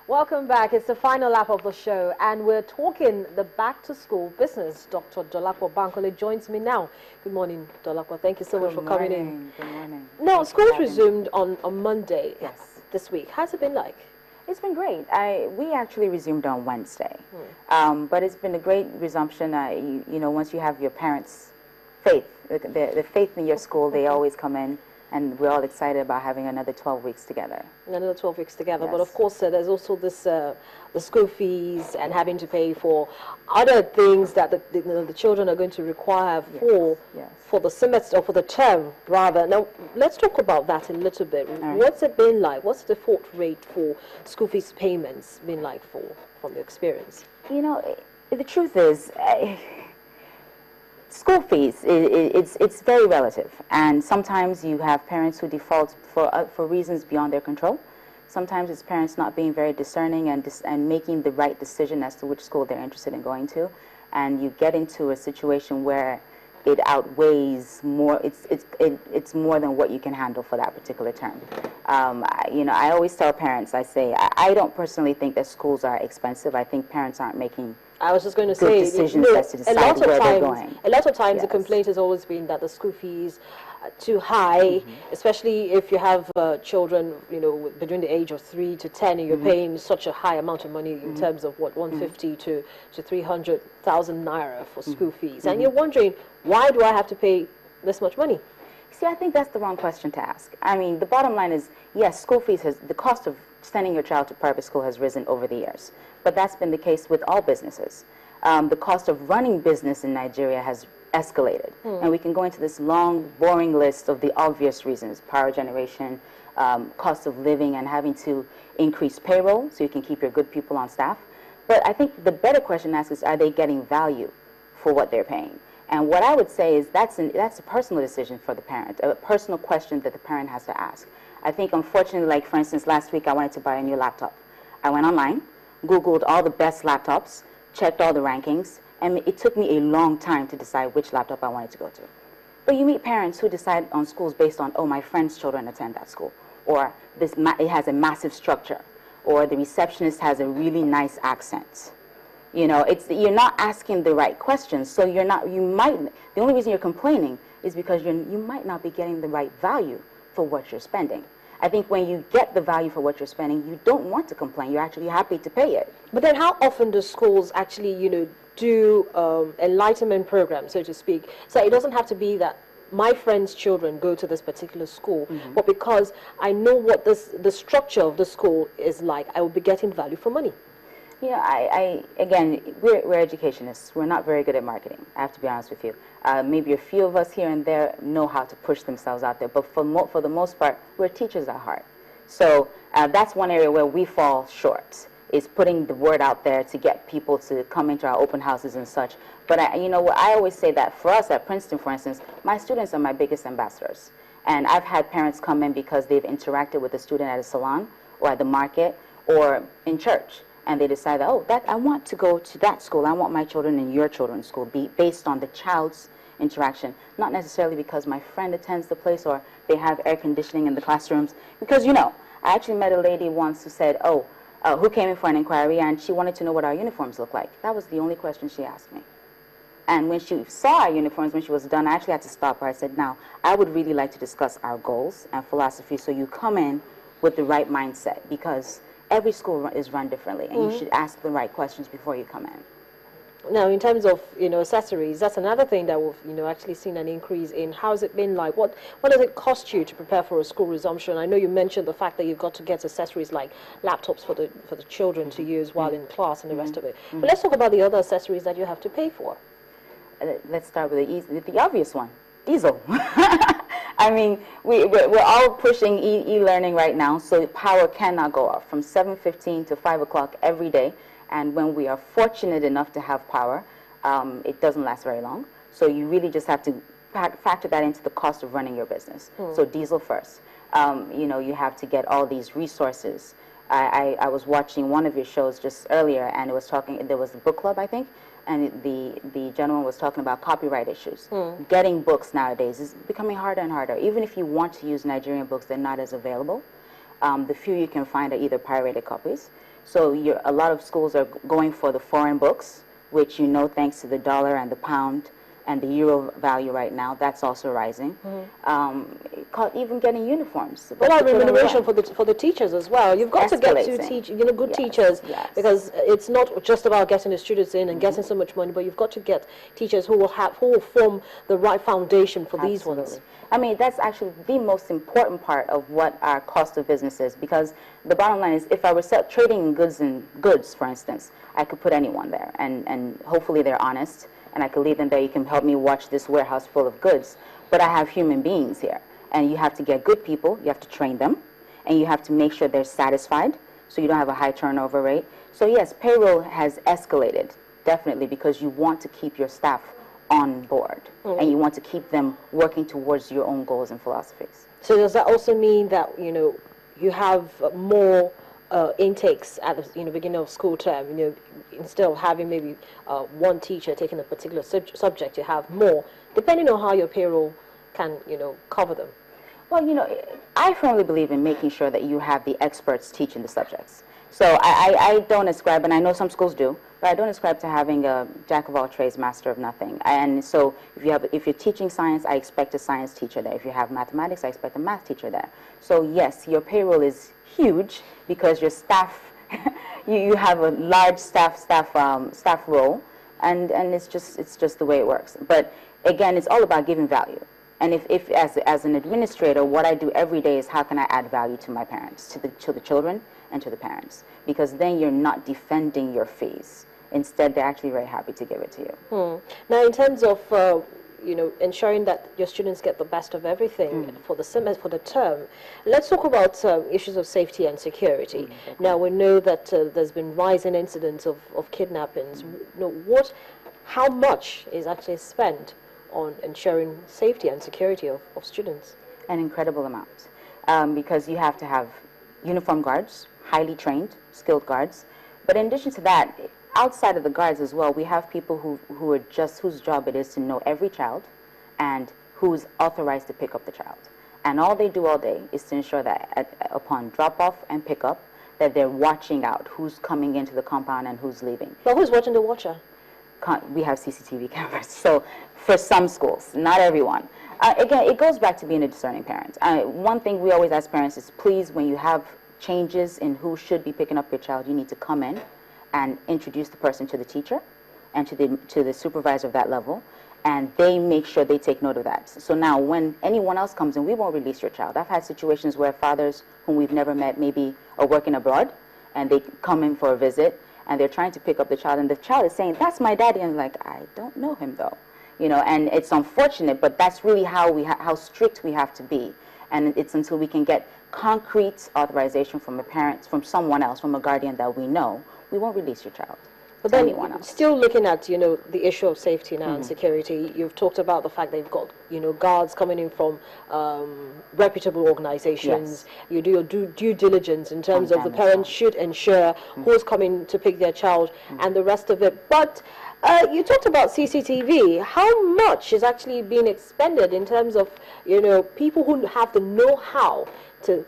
Welcome back. It's the final lap of the show, and we're talking the back-to-school business. Dr. Dolapo Bankole joins me now. Good morning, Dolapo. Thank you so much for coming in. Good morning. Now, school's resumed on Monday. Yes. This week. How's it been like? It's been great. We actually resumed on Wednesday, but it's been a great resumption. You know, once you have your parents' faith, the faith in your school, they always come in. And we're all excited about having another 12 weeks together. Another 12 weeks together. Yes. But of course, there's also this the school fees and having to pay for other things that the children are going to require for the semester or for the term, rather. Now, let's talk about that a little bit. Right. What's it been like? What's the default rate for school fees payments been like from your experience? You know, the truth is, school fees, it's very relative, and sometimes you have parents who default for reasons beyond their control. Sometimes it's parents not being very discerning and making the right decision as to which school they're interested in going to, and you get into a situation where it outweighs more. It's more than what you can handle for that particular term. You know, I always tell parents, I say, I don't personally think that schools are expensive. I think parents aren't making I was just going to say, decisions as to decide where they're going. A lot of times Yes. the complaint has always been that the school fees are too high, especially if you have children, you know, between the age of 3 to 10, and you're paying such a high amount of money in terms of what 150 to 300,000 naira for school fees, and you're wondering, why do I have to pay this much money? See, I think that's the wrong question to ask. I mean, the bottom line is, yes, school fees the cost of sending your child to private school has risen over the years. But that's been the case with all businesses. The cost of running business in Nigeria has escalated. And we can go into this long, boring list of the obvious reasons: power generation, cost of living, and having to increase payroll so you can keep your good people on staff. But I think the better question to ask is, are they getting value for what they're paying? And what I would say is that's a personal decision for the parent, a personal question that the parent has to ask. I think, unfortunately, like, for instance, last week I wanted to buy a new laptop. I went online, Googled all the best laptops, checked all the rankings, and it took me a long time to decide which laptop I wanted to go to. But you meet parents who decide on schools based on, oh, my friend's children attend that school, or it has a massive structure, or the receptionist has a really nice accent. You know, you're not asking the right questions, so the only reason you're complaining is because you might not be getting the right value for what you're spending. I think when you get the value for what you're spending, you don't want to complain. You're actually happy to pay it. But then how often do schools actually, you know, do enlightenment programs, so to speak? So it doesn't have to be that my friend's children go to this particular school, but because I know what the structure of the school is like, I will be getting value for money. Yeah, again, we're educationists. We're not very good at marketing, I have to be honest with you. Maybe a few of us here and there know how to push themselves out there, but for the most part, we're teachers at heart. So that's one area where we fall short, is putting the word out there to get people to come into our open houses and such. But you know what, I always say that for us at Princeton, for instance, my students are my biggest ambassadors. And I've had parents come in because they've interacted with a student at a salon or at the market or in church. And they decide that, oh, I want to go to that school. I want my children in your children's school, based on the child's interaction, not necessarily because my friend attends the place or they have air conditioning in the classrooms. Because, you know, I actually met a lady once who said, who came in for an inquiry, and she wanted to know what our uniforms look like. That was the only question she asked me. And when she saw our uniforms, when she was done, I actually had to stop her. I said, now, I would really like to discuss our goals and philosophy, so you come in with the right mindset, because every school is run differently, and you should ask the right questions before you come in. Now, in terms of, you know, accessories, that's another thing that we've, you know, actually seen an increase in. How's it been like? What does it cost you to prepare for a school resumption? I know you mentioned the fact that you've got to get accessories like laptops for the children to use while in class and the rest of it. But let's talk about the other accessories that you have to pay for. Let's start with the obvious one: diesel. I mean, we're all pushing e-learning right now, so power cannot go off from 7:15 to 5 o'clock every day. And when we are fortunate enough to have power, it doesn't last very long. So you really just have to factor that into the cost of running your business. So diesel first. You know, you have to get all these resources. I was watching one of your shows just earlier, and it was there was a book club, I think, and the gentleman was talking about copyright issues. Getting books nowadays is becoming harder and harder. Even if you want to use Nigerian books, they're not as available. The few you can find are either pirated copies. So a lot of schools are going for the foreign books, which thanks to the dollar and the pound and the euro value right now, that's also rising. Even getting uniforms. Well, remuneration for the teachers as well. You've got to get to teach, good teachers, because it's not just about getting the students in and getting so much money, but you've got to get teachers who will form the right foundation for these ones. I mean, that's actually the most important part of what our cost of business is, because the bottom line is, if I were trading in goods, for instance, I could put anyone there, and hopefully they're honest, and I could leave them there. You can help me watch this warehouse full of goods. But I have human beings here, and you have to get good people, you have to train them, and you have to make sure they're satisfied, so you don't have a high turnover rate. So yes, payroll has escalated, definitely, because you want to keep your staff on board, and you want to keep them working towards your own goals and philosophies. So does that also mean that, you have more intakes at the beginning of school term? Instead of having maybe one teacher taking a particular subject, you have more, depending on how your payroll can cover them. Well, I firmly believe in making sure that you have the experts teaching the subjects. So I don't ascribe, and I know some schools do, but I don't ascribe to having a jack of all trades, master of nothing. And so if you're teaching science, I expect a science teacher there. If you have mathematics, I expect a math teacher there. So yes, your payroll is huge because your staff, you have a large staff role, and it's just the way it works. But again, it's all about giving value. And if as an administrator, what I do every day is how can I add value to my parents, to the children and to the parents, because then you're not defending your fees. Instead, they're actually very happy to give it to you. Now, in terms of ensuring that your students get the best of everything for the semester, for the term, let's talk about issues of safety and security. Now, we know that there's been rising incidents of kidnappings. How much is actually spent on ensuring safety and security of students? An incredible amount, because you have to have uniformed guards, highly trained, skilled guards. But in addition to that, outside of the guards as well, we have people whose job it is to know every child and who's authorized to pick up the child. And all they do all day is to ensure that upon drop-off and pickup, that they're watching out who's coming into the compound and who's leaving. But who's watching the watcher? We have CCTV cameras. So for some schools, not everyone. Again, it goes back to being a discerning parent. One thing we always ask parents is, please, when you have changes in who should be picking up your child, you need to come in and introduce the person to the teacher and to the supervisor of that level, and they make sure they take note of that. So now when anyone else comes in, we won't release your child. I've had situations where fathers whom we've never met maybe are working abroad, and they come in for a visit, and they're trying to pick up the child, and the child is saying, that's my daddy, and like, I don't know him though. And it's unfortunate, but that's really how strict we have to be. And it's until we can get concrete authorization from a parent, from someone else, from a guardian that we know, we won't release your child. But then, still looking at, the issue of safety now and security, you've talked about the fact they've got, guards coming in from reputable organizations. Yes. You do your due diligence in terms of the parents should ensure who's coming to pick their child and the rest of it. But you talked about CCTV. How much is actually being expended in terms of, people who have the know-how to,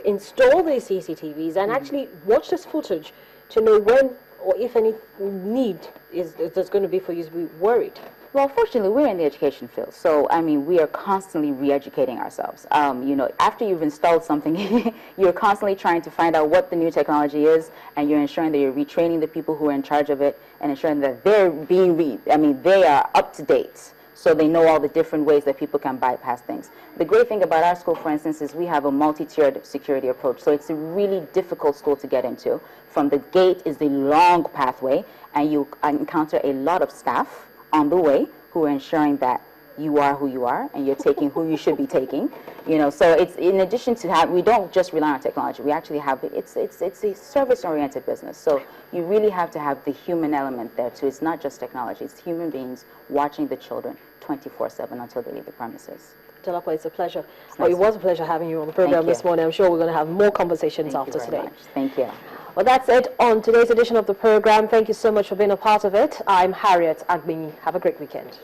install these CCTVs and actually watch this footage to know when or if any need is there's going to be for you to be worried? Well, fortunately, we're in the education field, so I mean, we are constantly re-educating ourselves. After you've installed something, you're constantly trying to find out what the new technology is, and you're ensuring that you're retraining the people who are in charge of it, and ensuring that they're they are up to date, so they know all the different ways that people can bypass things. The great thing about our school, for instance, is we have a multi-tiered security approach, so it's a really difficult school to get into. From the gate is the long pathway, and you encounter a lot of staff on the way who are ensuring that you are who you are and you're taking who you should be taking. So it's in addition to we don't just rely on technology. We actually have it's a service-oriented business. So you really have to have the human element there too. It's not just technology. It's human beings watching the children 24/7 until they leave the premises. Jalapa, it's a pleasure. It was a pleasure having you on the program this morning. I'm sure we're going to have more conversations after today. Thank you. Well, that's it on today's edition of the program. Thank you so much for being a part of it. I'm Harriet Agbini. Have a great weekend.